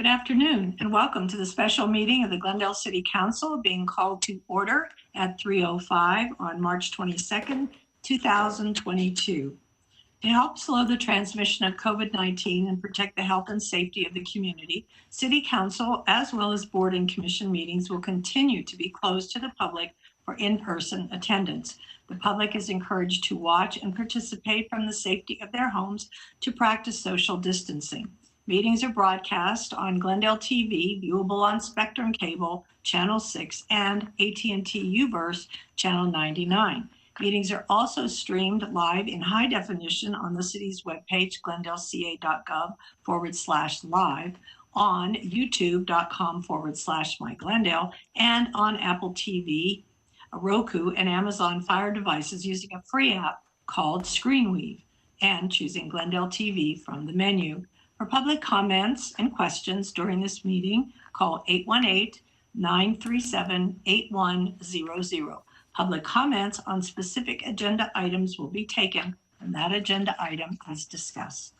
Good afternoon and welcome to the special meeting of the Glendale City Council being called to order at 3:05 on March 22nd, 2022. To help slow the transmission of COVID-19 and protect the health and safety of the community, City Council, as well as board and commission meetings, will continue to be closed to the public for in-person attendance. The public is encouraged to watch and participate from the safety of their homes to practice social distancing. Meetings are broadcast on Glendale TV, viewable on Spectrum Cable, Channel 6, and AT&T Uverse, Channel 99. Meetings are also streamed live in high definition on the city's webpage, glendaleca.gov/live, on youtube.com/myglendale, and on Apple TV, Roku, and Amazon Fire devices using a free app called ScreenWeave and choosing Glendale TV from the menu. For public comments and questions during this meeting, call 818-937-8100. Public comments on specific agenda items will be taken when that agenda item is discussed.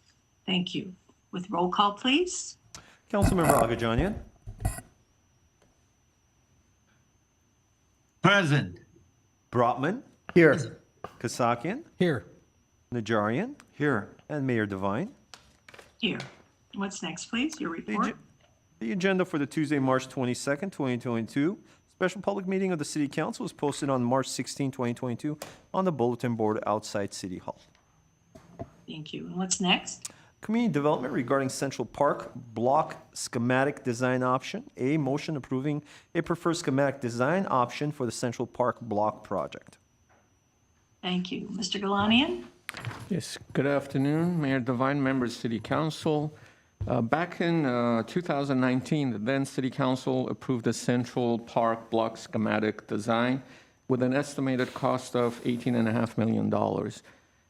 Thank you. With roll call, please. Councilmember Agajanian. Present. Brotman. Here. Kasakian. Here. Najarian. Here. And Mayor Devine. Here. What's next, please? Your report. The agenda for the Tuesday, March 22nd, 2022 special public meeting of the City Council is posted on March 16, 2022 on the bulletin board outside City Hall. Thank you. And what's next? Community development regarding Central Park block schematic design option. A motion approving a preferred schematic design option for the Central Park block project. Thank you. Mr. Galanian? Yes, good afternoon, Mayor Devine, members of City Council. Back in 2019, the then City Council approved the Central Park block schematic design with an estimated cost of $18.5 million.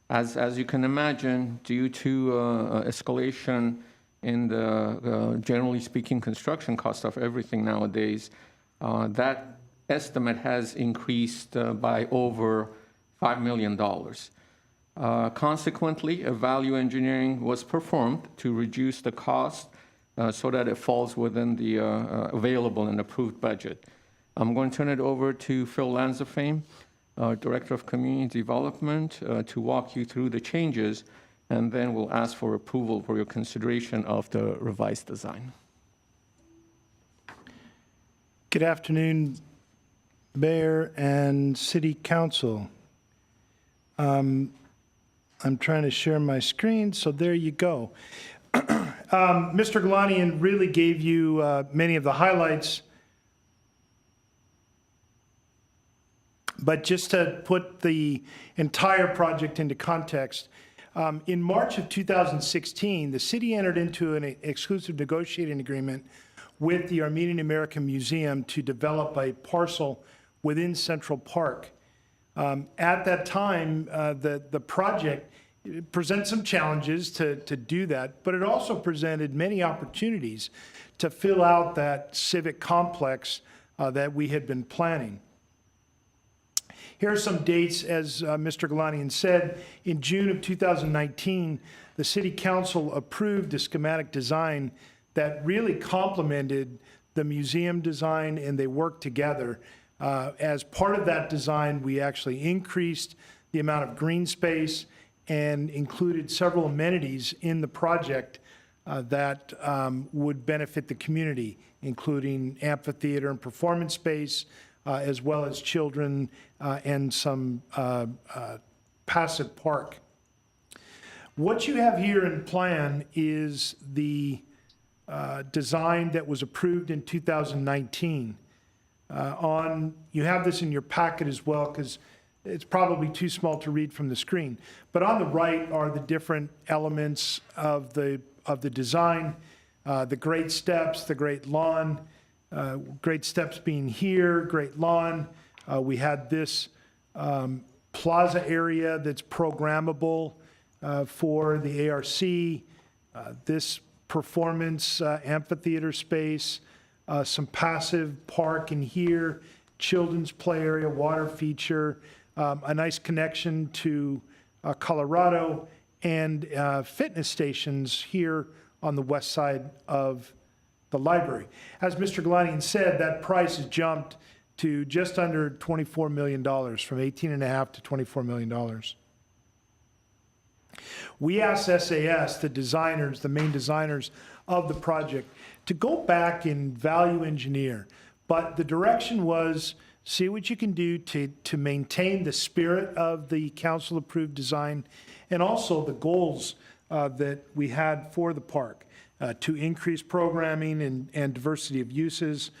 As you can imagine, due to escalation in the, generally speaking, construction cost of everything nowadays, that estimate has increased by over $5 million. Consequently, a value engineering was performed to reduce the cost so that it falls within the available and approved budget. I'm going to turn it over to Phil Lanzafame, Director of Community Development, to walk you through the changes, and then we'll ask for approval for your consideration of the revised design. Good afternoon, Mayor and City Council. I'm trying to share my screen, so there you go. Mr. Galanian really gave you many of the highlights, but just to put the entire project into context, in March of 2016, the city entered into an exclusive negotiating agreement with the Armenian American Museum to develop a parcel within Central Park. At that time, the project presents some challenges to do that, but it also presented many opportunities to fill out that civic complex that we had been planning. Here are some dates, as Mr. Galanian said. In June of 2019, the City Council approved a schematic design that really complemented the museum design, and they worked together. As part of that design, we actually increased the amount of green space and included several amenities in the project that would benefit the community, including amphitheater and performance space, as well as children and some passive park. What you have here in plan is the design that was approved in 2019. You have this in your packet as well, because it's probably too small to read from the screen. But on the right are the different elements of the design, the great steps, the great lawn, great steps being here, great lawn. We had this plaza area that's programmable for the ARC, this performance amphitheater space, some passive park in here, children's play area, water feature, a nice connection to Colorado, and fitness stations here on the west side of the library. As Mr. Galanian said, that price has jumped to just under $24 million, from $18.5 to $24 million. We asked SAS, the designers, the main designers of the project, to go back and value engineer. But the direction was, see what you can do to maintain the spirit of the council-approved design and also the goals that we had for the park, to increase programming and diversity of uses,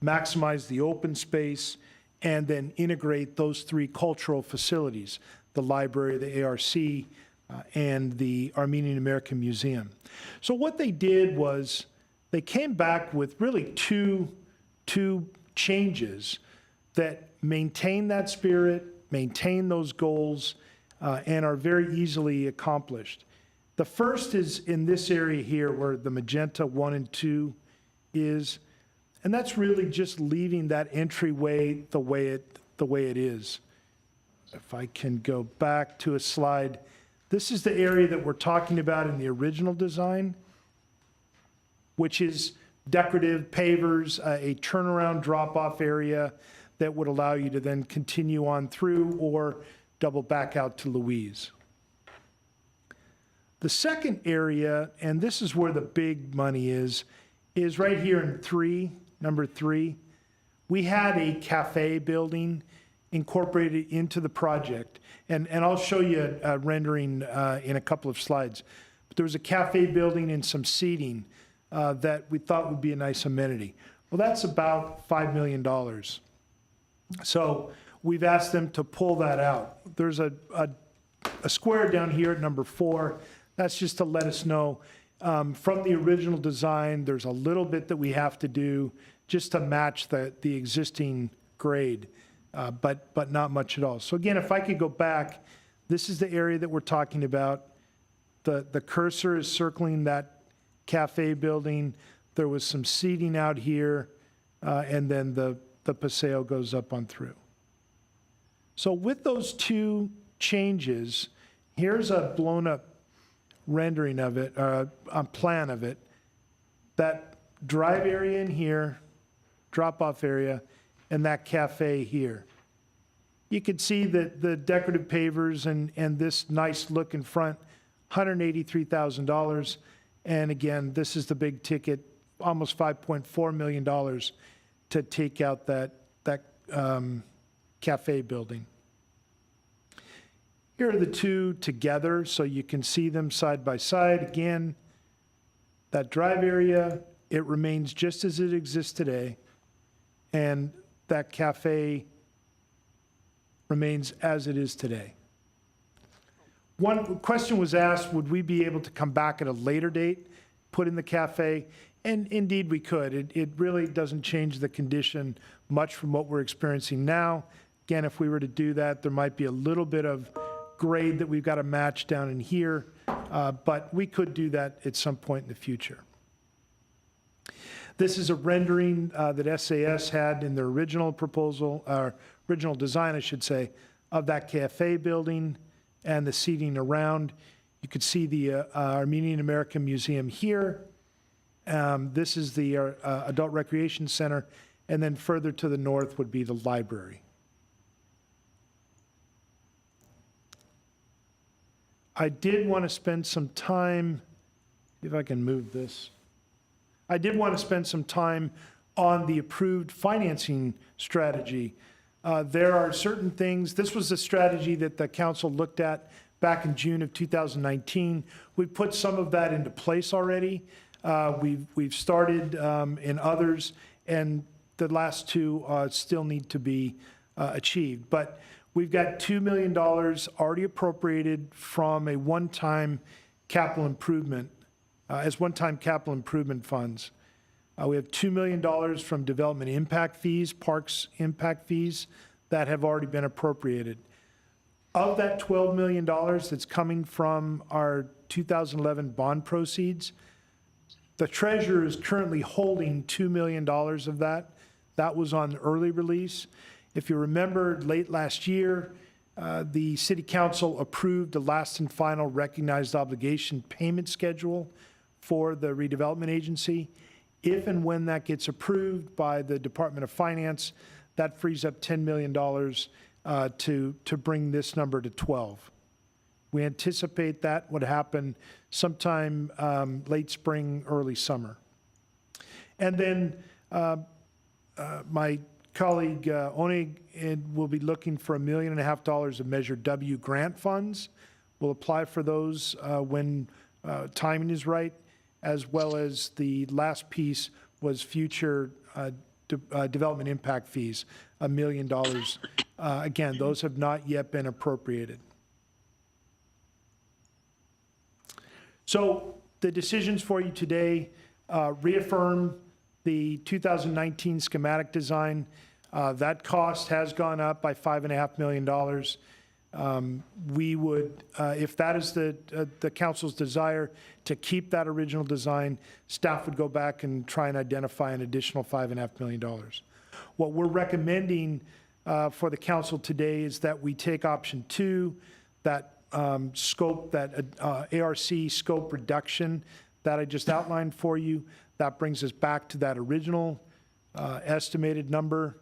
maximize the open space, and then integrate those three cultural facilities, the library, the ARC, and the Armenian American Museum. So what they did was they came back with really two changes that maintain that spirit, maintain those goals, and are very easily accomplished. The first is in this area here where the magenta 1 and 2 is, and that's really just leaving that entryway the way it is. If I can go back to a slide, this is the area that we're talking about in the original design, which is decorative pavers, a turnaround drop-off area that would allow you to then continue on through or double back out to Louise. The second area, and this is where the big money is right here in number 3. We had a cafe building incorporated into the project, and I'll show you a rendering in a couple of slides. But there was a cafe building and some seating that we thought would be a nice amenity. Well, that's about $5 million. So we've asked them to pull that out. There's a square down here at number 4. That's just to let us know from the original design, there's a little bit that we have to do just to match the existing grade, but not much at all. So again, if I could go back, this is the area that we're talking about. The cursor is circling that cafe building. There was some seating out here, and then the paseo goes up on through. So with those two changes, here's a blown up rendering of it, a plan of it. That drive area in here, drop-off area, and that cafe here. You could see that the decorative pavers and this nice look in front, $183,000. And again, this is the big ticket, almost $5.4 million to take out that cafe building. Here are the two together so you can see them side by side. Again, that drive area, it remains just as it exists today. And that cafe remains as it is today. One question was asked, would we be able to come back at a later date, put in the cafe? And indeed we could. It really doesn't change the condition much from what we're experiencing now. Again, if we were to do that, there might be a little bit of grade that we've got to match down in here, but we could do that at some point in the future. This is a rendering that SAS had in their original proposal, or original design, I should say, of that cafe building and the seating around. You could see the Armenian American Museum here. This is the Adult Recreation Center, and then further to the north would be the library. I did want to spend some time, if I can move this. I did want to spend some time on the approved financing strategy. There are certain things, this was a strategy that the council looked at back in June of 2019. We put some of that into place already. We've started in others, and the last two still need to be achieved. But we've got $2 million already appropriated from a one-time capital improvement, as one-time capital improvement funds. We have $2 million from development impact fees, parks impact fees, that have already been appropriated. Of that $12 million that's coming from our 2011 bond proceeds, the treasurer is currently holding $2 million of that. That was on early release. If you remember, late last year, the City Council approved the last and final recognized obligation payment schedule for the redevelopment agency. If and when that gets approved by the Department of Finance, that frees up $10 million to bring this number to 12. We anticipate that would happen sometime late spring, early summer. And then my colleague Onig will be looking for $1.5 million of Measure W grant funds. We'll apply for those when timing is right, as well as the last piece was future development impact fees, $1 million. Again, those have not yet been appropriated. So the decisions for you today reaffirm the 2019 schematic design. That cost has gone up by $5.5 million. We would, if that is the council's desire to keep that original design, staff would go back and try and identify an additional $5.5 million. What we're recommending for the council today is that we take option 2, that scope, that ARC scope reduction that I just outlined for you. That brings us back to that original estimated number,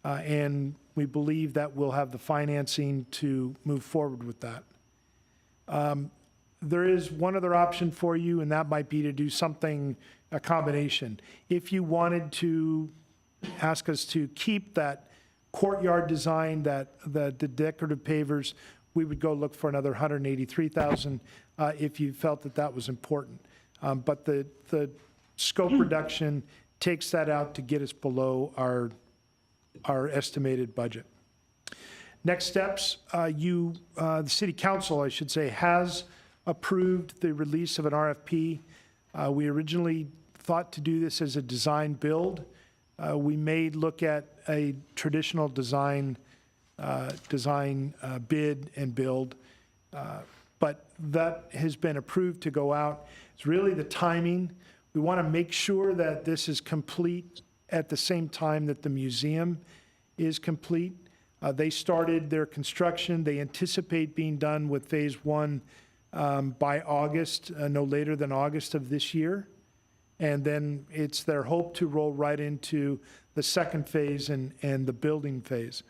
and we believe that we'll have the financing to move forward with that. There is one other option for you, and that might be to do something, a combination. If you wanted to ask us to keep that courtyard design, that the decorative pavers, we would go look for another $183,000 if you felt that that was important. But the scope reduction takes that out to get us below our estimated budget. Next steps, the City Council, I should say, has approved the release of an RFP. We originally thought to do this as a design build. We may look at a traditional design bid and build, but that has been approved to go out. It's really the timing. We want to make sure that this is complete at the same time that the museum is complete. They started their construction. They anticipate being done with phase 1 by August, no later than August of this year. And then it's their hope to roll right into the second phase and the building phase.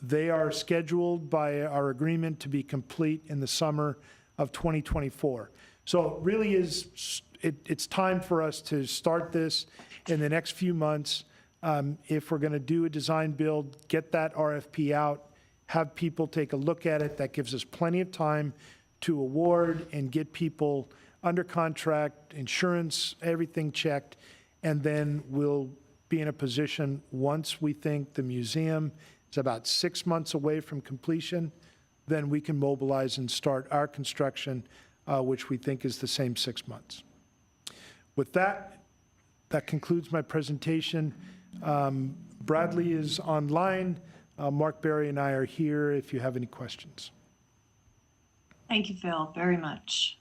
They are scheduled by our agreement to be complete in the summer of 2024. So it really is, it's time for us to start this in the next few months. If we're going to do a design build, get that RFP out, have people take a look at it. That gives us plenty of time to award and get people under contract, insurance, everything checked, and then we'll be in a position once we think the museum is about 6 months away from completion, then we can mobilize and start our construction, which we think is the same 6 months. With that, that concludes my presentation. Bradley is online. Mark Berry and I are here if you have any questions. Thank you, Phil, very much.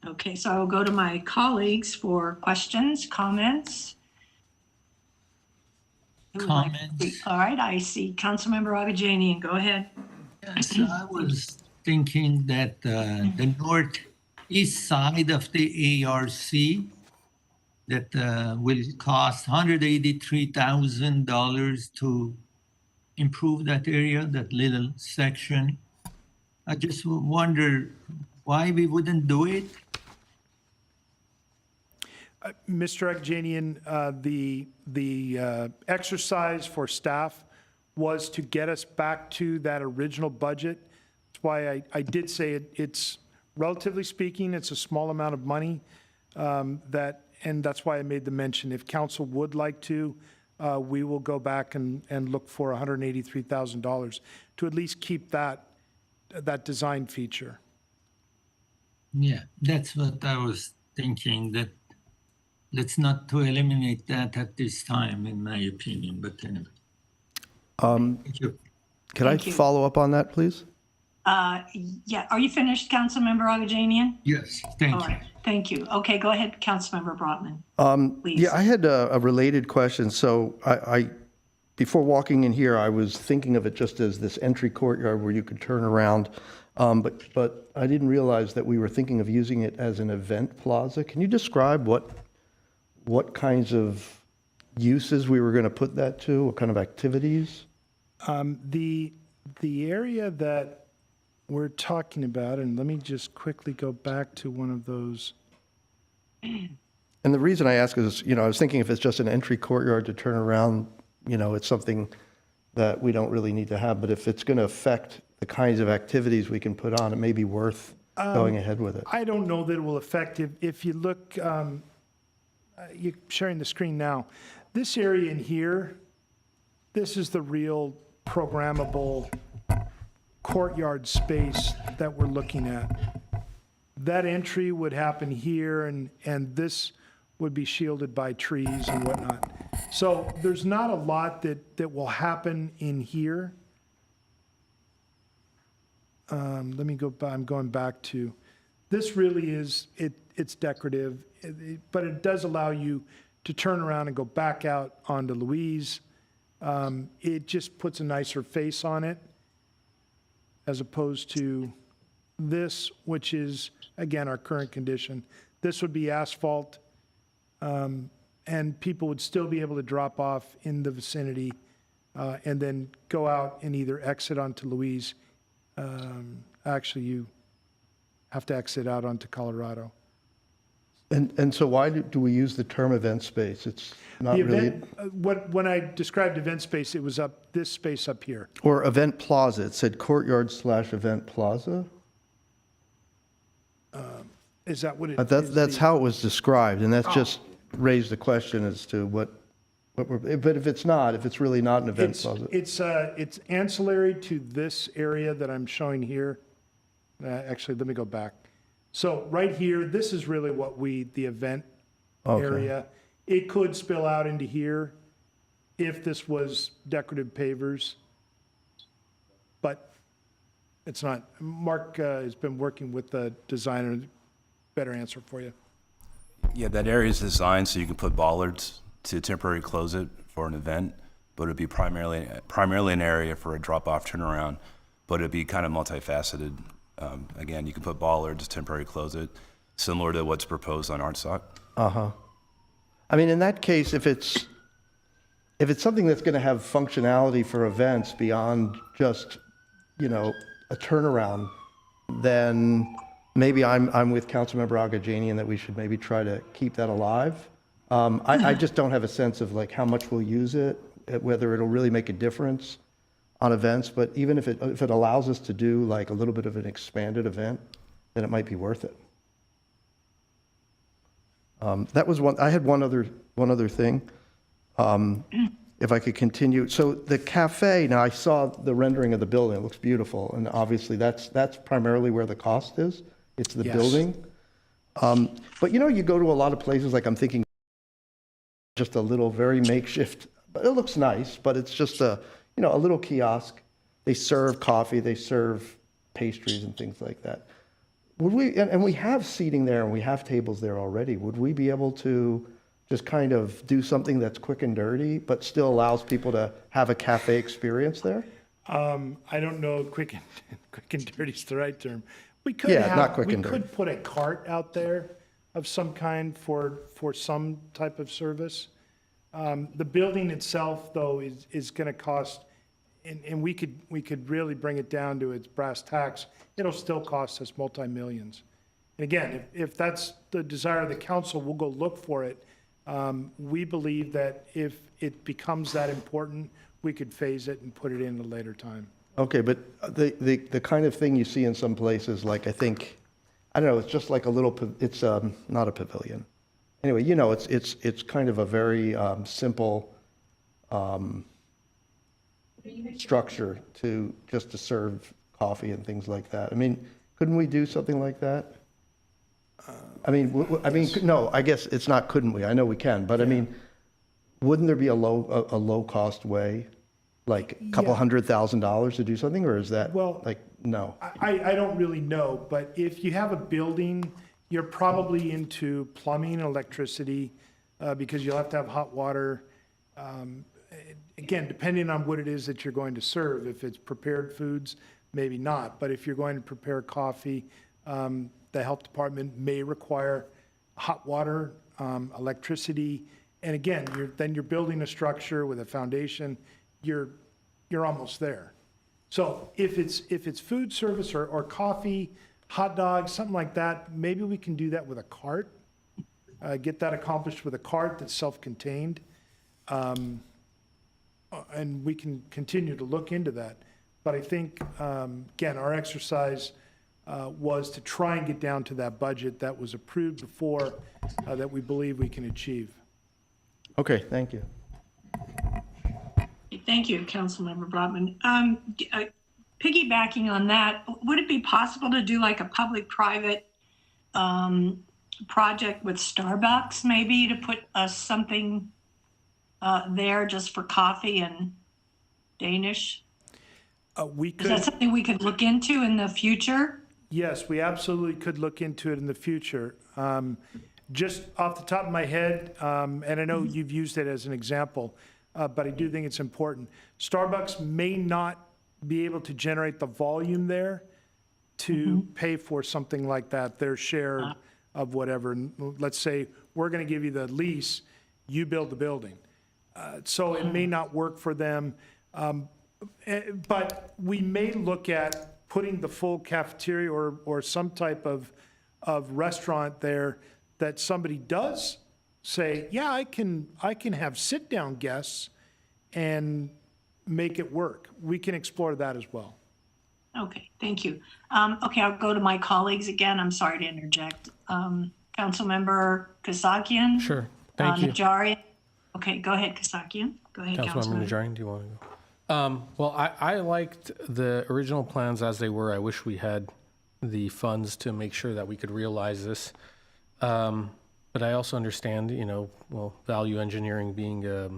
Okay, so I will go to my colleagues for questions, comments. Who would like to Comments. speak? All right, I see Councilmember Agajanian. Go ahead. Yes, I was thinking that the northeast side of the ARC that will cost $183,000 to improve that area, that little section. I just wonder why we wouldn't do it. Mr. Agajanian, the exercise for staff was to get us back to that original budget. That's why I did say it's, relatively speaking, it's a small amount of money, and that's why I made the mention. If council would like to, we will go back and look for $183,000 to at least keep that design feature. Yeah, that's what I was thinking, that let's not to eliminate that at this time, in my opinion, but anyway. Thank you. Could I Thank you. follow up on that, please? Yeah, are you finished, Councilmember Agajanian? Yes, All thank you. right, thank you. Okay, go ahead, Councilmember Brotman. Please. Yeah, I had a related question. So I before walking in here, I was thinking of it just as this entry courtyard where you could turn around. But I didn't realize that we were thinking of using it as an event plaza. Can you describe what what kinds of uses we were going to put that to, what kind of activities? The area that we're talking about, and let me just quickly go back to one of those. And the reason I ask is, I was thinking if it's just an entry courtyard to turn around, it's something that we don't really need to have. But if it's going to affect the kinds of activities we can put on, it may be worth going ahead with it. I don't know that it will affect it. If you look, you're sharing the screen now. This area in here, this is the real programmable courtyard space that we're looking at. That entry would happen here, and this would be shielded by trees and whatnot. So there's not a lot that will happen in here. Let me go back. I'm going back to, this really is, it's decorative, but it does allow you to turn around and go back out onto Louise. It just puts a nicer face on it as opposed to this, which is, again, our current condition. This would be asphalt, and people would still be able to drop off in the vicinity and then go out and either exit onto Louise. Actually, you have to exit out onto Colorado. And so why do we use the term event space? It's not The really, event, when I described event space, it was this space up here. or event plaza. It said courtyard/event plaza. Is that what it? That's how it was described, and that's just raised the question as to what we're, but if it's not, if it's really not an event plaza. It's ancillary to this area that I'm showing here. Actually, let me go back. So right here, this is really what the event Okay. area. It could spill out into here if this was decorative pavers, but it's not. Mark has been working with the designer. Better answer for you. Yeah, that area is designed so you can put bollards to temporarily close it for an event, but it'd be primarily an area for a drop-off turnaround, but it'd be kind of multifaceted. Again, you can put bollards, temporarily close it, similar to what's proposed on Artsock. Uh-huh. I mean, in that case, if it's something that's going to have functionality for events beyond just, a turnaround, then maybe I'm with Councilmember Agajanian that we should maybe try to keep that alive. I just don't have a sense of like how much we'll use it, whether it'll really make a difference on events, but even if it allows us to do like a little bit of an expanded event, then it might be worth it. That was one. I had one other thing. If I could continue. So the cafe, now I saw the rendering of the building. It looks beautiful, and obviously that's primarily where the cost is. It's the Yes. building. But you go to a lot of places, like I'm thinking just a little very makeshift, but it looks nice, but it's just a little kiosk. They serve coffee, they serve pastries and things like that. Would we, and we have seating there and we have tables there already, would we be able to just kind of do something that's quick and dirty, but still allows people to have a cafe experience there? I don't know, quick and dirty is the right term. We could Yeah, not quick and we dirty. could put a cart out there of some kind for some type of service. The building itself, though, is going to cost, and we could really bring it down to its brass tacks. It'll still cost us multi-millions. And again, if that's the desire of the council, we'll go look for it. We believe that if it becomes that important, we could phase it and put it in at a later time. Okay, but the kind of thing you see in some places, like I don't know, it's just like a little, it's not a pavilion. Anyway, it's kind of a very simple structure just to serve coffee and things like that. I mean, couldn't we do something like that? No, I guess it's not couldn't we? I know we can, but I mean, wouldn't there be a low cost way, like a couple $100,000 to do something, or is that Well, like no? I don't really know, but if you have a building, you're probably into plumbing and electricity because you'll have to have hot water. Again, depending on what it is that you're going to serve. If it's prepared foods, maybe not. But if you're going to prepare coffee, the health department may require hot water electricity. And again, you're building a structure with a foundation, you're almost there. So if it's food service or coffee, hot dogs, something like that, maybe we can do that with a cart. Get that accomplished with a cart that's self-contained. And we can continue to look into that. But I think, again, our exercise was to try and get down to that budget that was approved before that we believe we can achieve. Okay, thank you. Thank you, Councilmember Brotman. Piggybacking on that, would it be possible to do like a public-private project with Starbucks, maybe, to put something there just for coffee and Danish? We Is could. that something we could look into in the future? Yes, we absolutely could look into it in the future. Just off the top of my head, and I know you've used it as an example, but I do think it's important. Starbucks may not be able to generate the volume there to pay for something like that, their share of whatever. And let's say we're going to give you the lease, you build the building. So it may not work for them. But we may look at putting the full cafeteria or some type of restaurant there that somebody does say, yeah, I can have sit-down guests and make it work. We can explore that as well. Okay, thank you. Okay, I'll go to my colleagues again. I'm sorry to interject. Councilmember Kasakian? Sure, thank you. Najarian? Okay, go ahead, Kasakian. Go ahead, Councilmember Councilmember. Najarian, do you want to go? Well, I liked the original plans as they were. I wish we had the funds to make sure that we could realize this. But I also understand, value engineering being a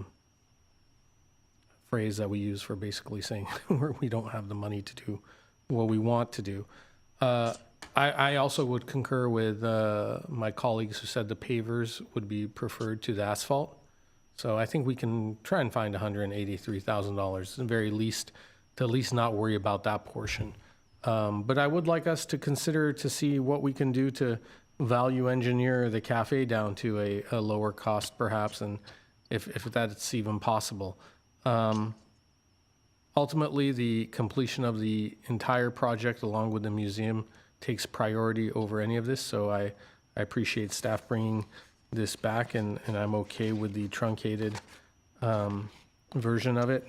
phrase that we use for basically saying we don't have the money to do what we want to do. I also would concur with my colleagues who said the pavers would be preferred to the asphalt. So I think we can try and find $183,000 at the very least, to at least not worry about that portion. But I would like us to consider to see what we can do to value engineer the cafe down to a lower cost perhaps, and if that's even possible. Ultimately, the completion of the entire project along with the museum takes priority over any of this, so I appreciate staff bringing this back, and I'm okay with the truncated version of it.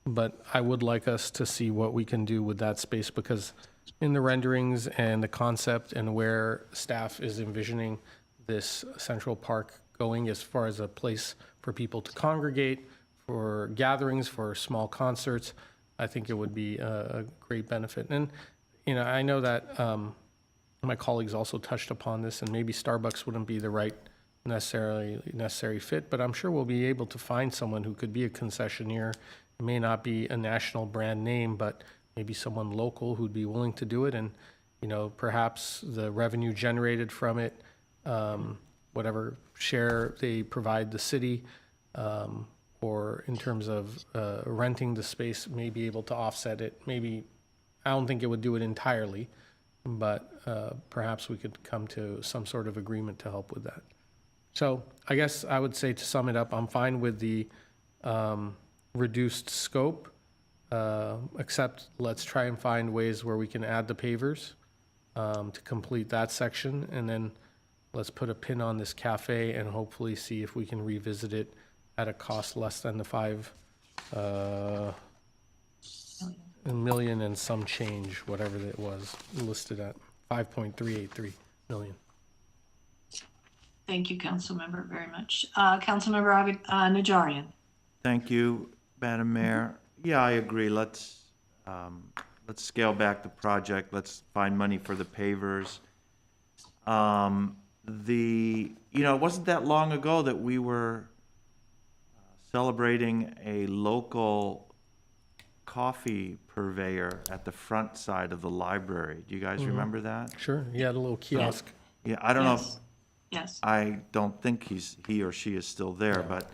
But I would like us to see what we can do with that space, because in the renderings and the concept and where staff is envisioning this Central Park going as far as a place for people to congregate, for gatherings, for small concerts, I think it would be a great benefit. And, I know that my colleagues also touched upon this, and maybe Starbucks wouldn't be the right necessary fit, but I'm sure we'll be able to find someone who could be a concessionaire. It may not be a national brand name, but maybe someone local who'd be willing to do it. And, perhaps the revenue generated from it, whatever share they provide the city, or in terms of renting the space, may be able to offset it. Maybe, I don't think it would do it entirely, but perhaps we could come to some sort of agreement to help with that. So I guess I would say, to sum it up, I'm fine with the reduced scope, except let's try and find ways where we can add the pavers to complete that section, and then let's put a pin on this cafe and hopefully see if we can revisit it at a cost less than the $5 million and some change, whatever it was listed at, 5.383 million. Thank you, Councilmember, very much. Councilmember Najarian. Thank you, Madam Mayor. Yeah, I agree. Let's scale back the project. Let's find money for the pavers. It wasn't that long ago that we were celebrating a local coffee purveyor at the front side of the library. Do you guys remember that? Sure, you had a little kiosk. Yeah, I don't know. Yes. Yes. I don't think he or she is still there, but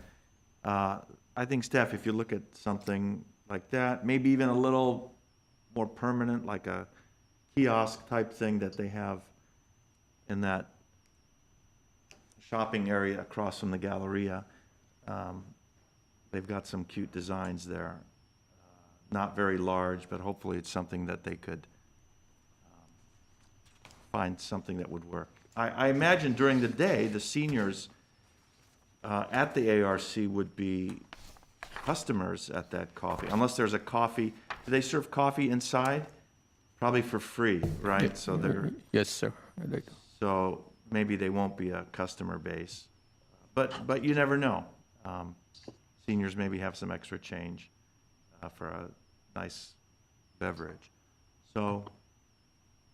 I think, Steph, if you look at something like that, maybe even a little more permanent, like a kiosk type thing that they have in that shopping area across from the Galleria. They've got some cute designs there. Not very large, but hopefully it's something that they could find something that would work. I imagine during the day, the seniors at the ARC would be customers at that coffee, unless there's a coffee. Do they serve coffee inside? Probably for free, right? So they're, Yes, sir. so maybe they won't be a customer base. But you never know. Seniors maybe have some extra change for a nice beverage. So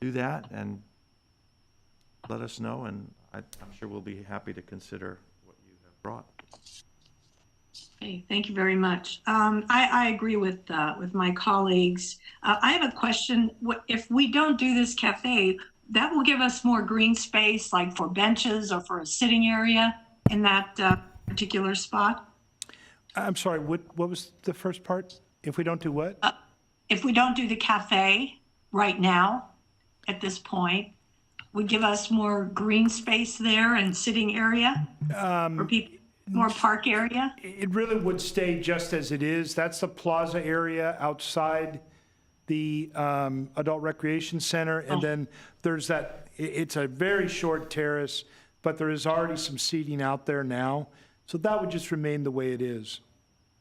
do that and let us know, and I'm sure we'll be happy to consider what you have brought. Okay, thank you very much. I agree with my colleagues. I have a question. If we don't do this cafe, that will give us more green space, like for benches or for a sitting area in that particular spot? I'm sorry, what was the first part? If we don't do what? If we don't do the cafe right now, at this point, would give us more green space there and sitting area for people, more park area? It really would stay just as it is. That's the plaza area outside the Adult Recreation Center. And then there's that, it's a very short terrace, but there is already some seating out there now. So that would just remain the way it is.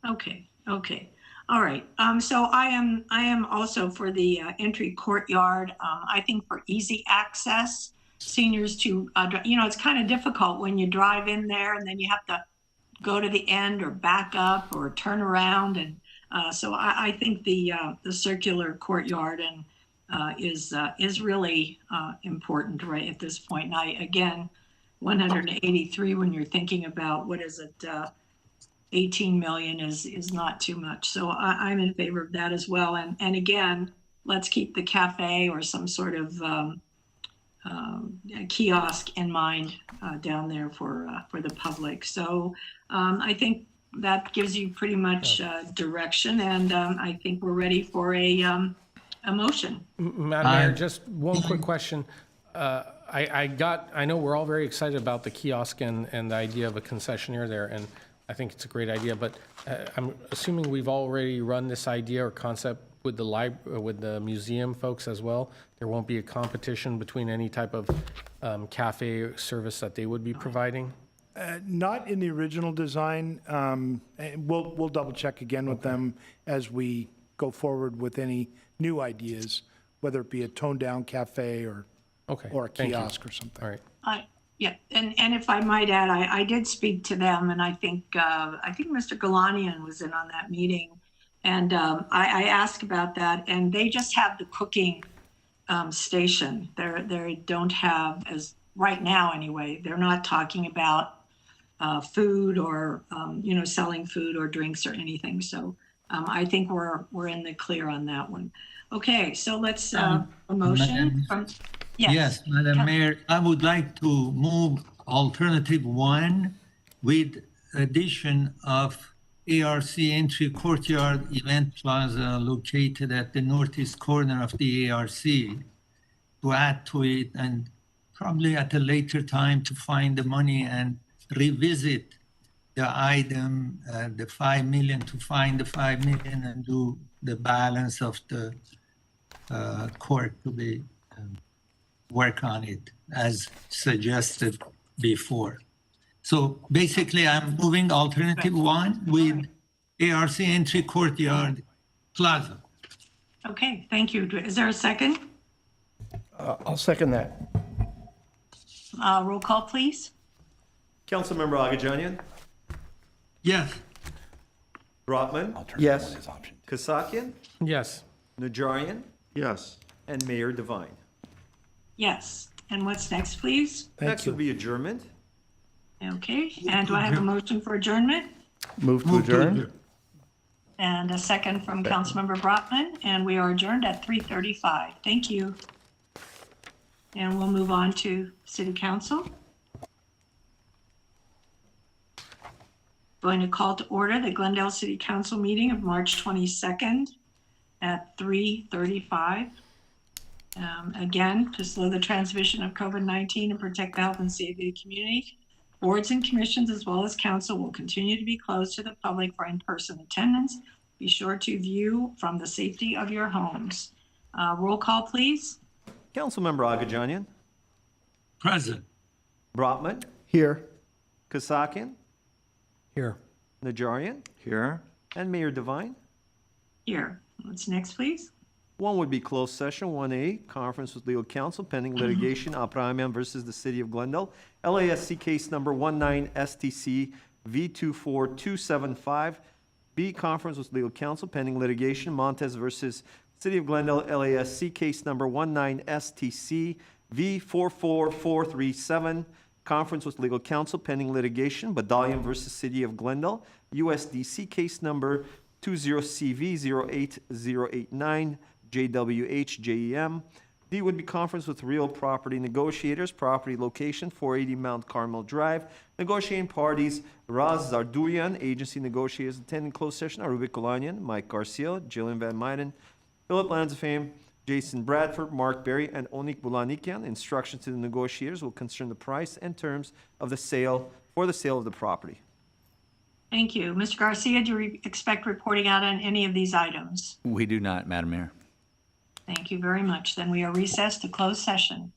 Okay, okay. All right. So I am also for the entry courtyard. I think for easy access, seniors to, it's kind of difficult when you drive in there and then you have to go to the end or back up or turn around. And so I think the circular courtyard and is really important right at this point. And again, 183 when you're thinking about what is it, 18 million is not too much. So I'm in favor of that as well. And again, let's keep the cafe or some sort of kiosk in mind down there for the public. So I think that gives you pretty much direction, and I think we're ready for a motion. Madam Mayor, just one quick question. I know we're all very excited about the kiosk and the idea of a concessionaire there, and I think it's a great idea, but I'm assuming we've already run this idea or concept with the museum folks as well. There won't be a competition between any type of cafe service that they would be providing? Not in the original design. And we'll double check again with them as we go forward with any new ideas, whether it be a toned down cafe or a Thank you. kiosk or something. All right. Yeah, and if I might add, I did speak to them, and I think Mr. Galanian was in on that meeting, and I asked about that, and they just have the cooking station. They don't have, as right now anyway, they're not talking about food or selling food or drinks or anything. So I think we're in the clear on that one. Okay, so let's a motion from. Yes, Madam Mayor, I would like to move alternative 1 with addition of ARC entry courtyard event plaza located at the northeast corner of the ARC, to add to it, and probably at a later time to find the money and revisit the item, the 5 million, to find the 5 million and do the balance of the court to be work on it as suggested before. So basically I'm moving alternative 1 with ARC entry courtyard plaza. Okay, thank you. Is there a second? I'll second that. Roll call, please. Councilmember Agajanian, Yes. Brotman, Alternative Yes. one is option two. Kasakian, Yes. Najarian, Yes. and Mayor Devine. Yes. And what's next, please? Next would be adjournment. Okay, and do I have a motion for adjournment? Move to adjourn? And a second from Councilmember Brotman, and we are adjourned at 3:35. Thank you. And we'll move on to City Council. Going to call to order the Glendale City Council meeting of March 22nd at 3:35. Again, to slow the transmission of COVID-19 and protect the health and safety of the community, Boards and commissions, as well as council, will continue to be closed to the public for in-person attendance. Be sure to view from the safety of your homes. Roll call, please. Councilmember Agajanian, Present. Brotman, Here. Kasakian, Here. Najarian, Here? and Mayor Devine. Here. What's next, please? One would be closed session. 1A, conference with legal counsel pending litigation, Apramian versus the City of Glendale, LASC case number 19STC V24275. B, conference with legal counsel pending litigation, Montez versus City of Glendale, LASC case number 19STC V44437. Conference with legal counsel pending litigation, Badalian versus City of Glendale, USDC case number 20CV08089, JWH-JEM. D would be conference with real property negotiators, property location 480 Mount Carmel Drive. Negotiating parties, Raz Zardurian, agency negotiators attending closed session are Rubik Kolanian, Mike Garcia, Jillian Van Meiden, Philip Lanzafame, Jason Bradford, Mark Berry, and Onik Bulanikian. Instructions to the negotiators will concern the price and terms of the sale of the property. Thank you. Mr. Garcia, do you expect reporting out on any of these items? We do not, Madam Mayor. Thank you very much. Then we are recessed to closed session.